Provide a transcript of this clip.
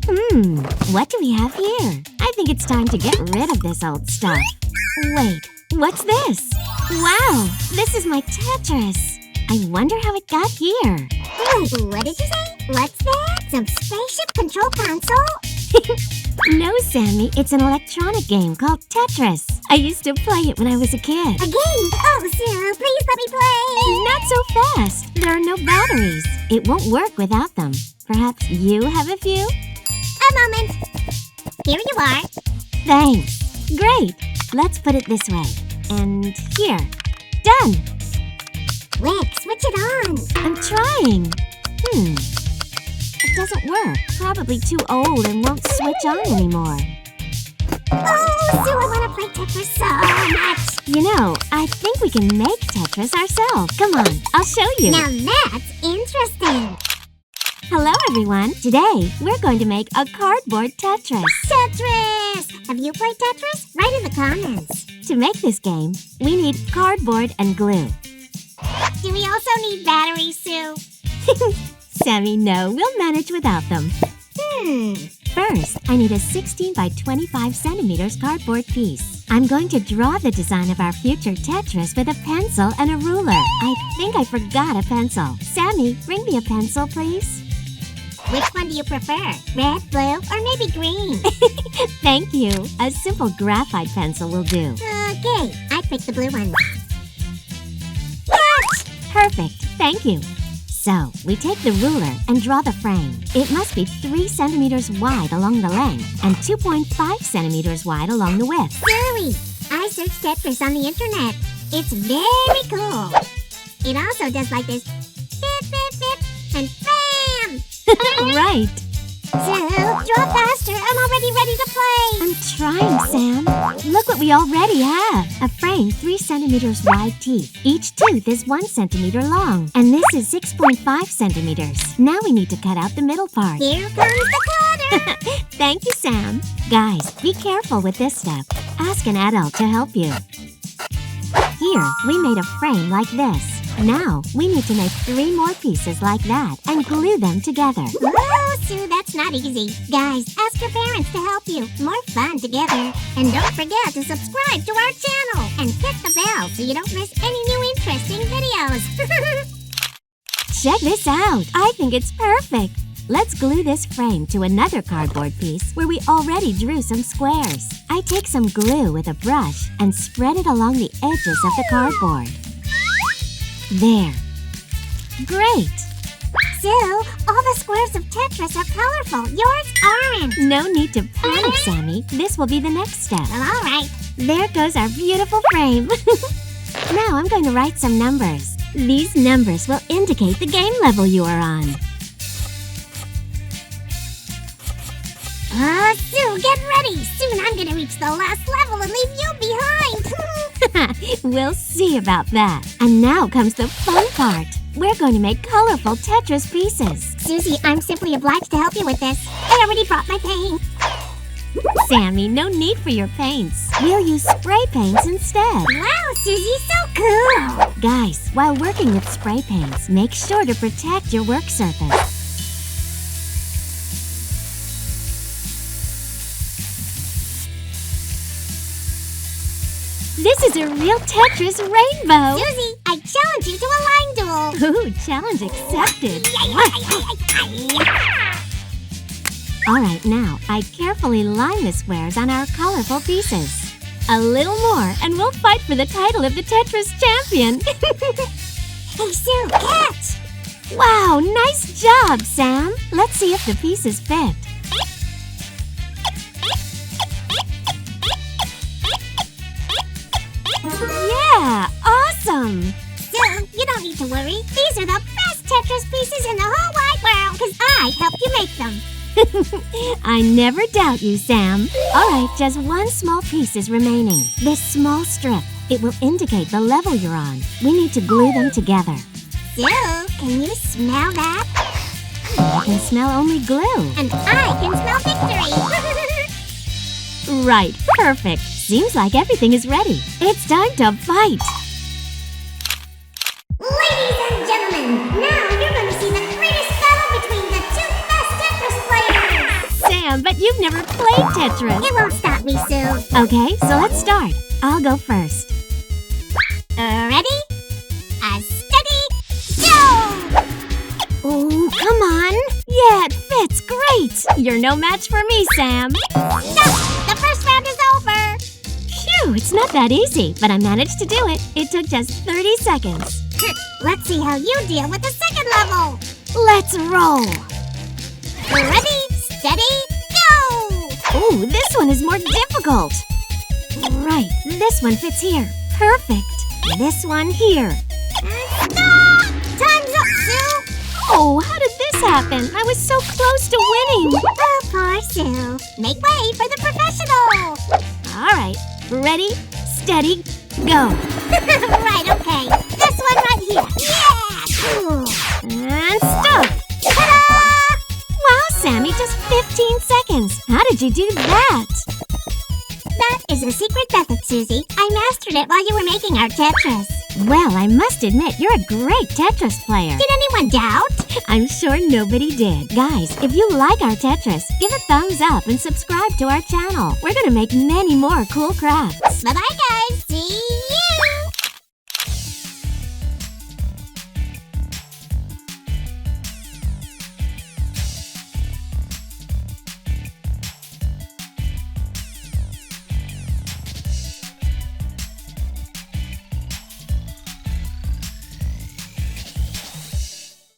What do we have here? I think it's time to get rid of this old stuff. Wait, what's this? Wow, this is my Tetris. I wonder how it got here. Wait, what did you say? What's that? Some spaceship control console? No, Sammy, it's an electronic game called Tetris. I used to play it when I was a kid. A game? Oh, Sue, please let me play. Not so fast. There are no batteries. It won't work without them. Perhaps you have a few? A moment. Here you are. Thanks. Great. Let's put it this way. And here. Done. Quick, switch it on. I'm trying. It doesn't work. Probably too old and won't switch on anymore. Oh, Sue, I want to play Tetris so much. You know, I think we can make Tetris ourselves. Come on, I'll show you. Now that's interesting. Hello, everyone. Today, we're going to make a cardboard Tetris. Tetris! Have you played Tetris? Write in the comments. To make this game, we need cardboard and glue. Do we also need batteries, Sue? Sammy, no, we'll manage without them. First, I need a 16 by 25 centimeters cardboard piece. I'm going to draw the design of our future Tetris with a pencil and a ruler. I think I forgot a pencil. Sammy, bring me a pencil, please. Which one do you prefer? Red, blue, or maybe green? Thank you. A simple graphite pencil will do. Okay, I picked the blue one. Perfect. Thank you. So, we take the ruler and draw the frame. It must be 3 centimeters wide along the length and 2.5 centimeters wide along the width. Suey, I searched Tetris on the internet. It's very cool. It also does like this. Bip, bip, bip, and bam! Right. Sue, draw faster. I'm already ready to play. I'm trying, Sam. Look what we already have. A frame 3 centimeters wide teeth. Each tooth is 1 centimeter long. And this is 6.5 centimeters. Now we need to cut out the middle part. Here comes the cutter. Thank you, Sam. Guys, be careful with this step. Ask an adult to help you. Here, we made a frame like this. Now, we need to make 3 more pieces like that and glue them together. Whoa, Sue, that's not easy. Guys, ask your parents to help you. More fun together. And don't forget to subscribe to our channel and hit the bell so you don't miss any new interesting videos. Check this out. I think it's perfect. Let's glue this frame to another cardboard piece where we already drew some squares. I take some glue with a brush and spread it along the edges of the cardboard. There. Great! Sue, all the squares of Tetris are colorful. Yours aren't. No need to panic, Sammy. This will be the next step. Well, all right. There goes our beautiful frame. Now I'm going to write some numbers. These numbers will indicate the game level you are on. Sue, get ready. Soon I'm going to reach the last level and leave you behind. We'll see about that. And now comes the fun part. We're going to make colorful Tetris pieces. Susie, I'm simply obliged to help you with this. I already brought my paint. Sammy, no need for your paints. We'll use spray paints instead. Wow, Susie, so cool. Guys, while working with spray paints, make sure to protect your work surface. This is a real Tetris rainbow! Susie, I challenge you to a line duel! Ooh, challenge accepted! Alright, now, I carefully line the squares on our colorful pieces. A little more, and we'll fight for the title of the Tetris champion! Hey, Sue, catch! Wow, nice job, Sam! Let's see if the pieces fit. Yeah! Awesome! Sue, you don't need to worry. These are the best Tetris pieces in the whole wide world because I helped you make them. I never doubt you, Sam. Alright, just one small piece is remaining. This small strip. It will indicate the level you're on. We need to glue them together. Sue, can you smell that? I can smell only glue. And I can smell victory! Right, perfect. Seems like everything is ready. It's time to fight! Ladies and gentlemen, now you're going to see the greatest battle between the two best Tetris players! Sam, but you've never played Tetris. It won't stop me, Sue. Okay, so let's start. I'll go first. Ready? Steady, go! Oh, come on. Yeah, it fits. Great. You're no match for me, Sam. No! The first round is over! Phew, it's not that easy, but I managed to do it. It took just 30 seconds. Let's see how you deal with the second level. Let's roll. Ready, steady, go! Oh, this one is more difficult. Right, this one fits here. Perfect. This one here. Stop! Time's up, Sue! Oh, how did this happen? I was so close to winning. Oh, poor Sue. Make way for the professional! All right, ready, steady, go. Right, okay. This one right here. Yeah! Cool. And stop. Ta-da! Wow, Sammy, just 15 seconds. How did you do that? That is a secret method, Susie. I mastered it while you were making our Tetris. Well, I must admit, you're a great Tetris player. Did anyone doubt? I'm sure nobody did. Guys, if you like our Tetris, give a thumbs up and subscribe to our channel. We're gonna make many more cool crafts. Bye-bye, guys.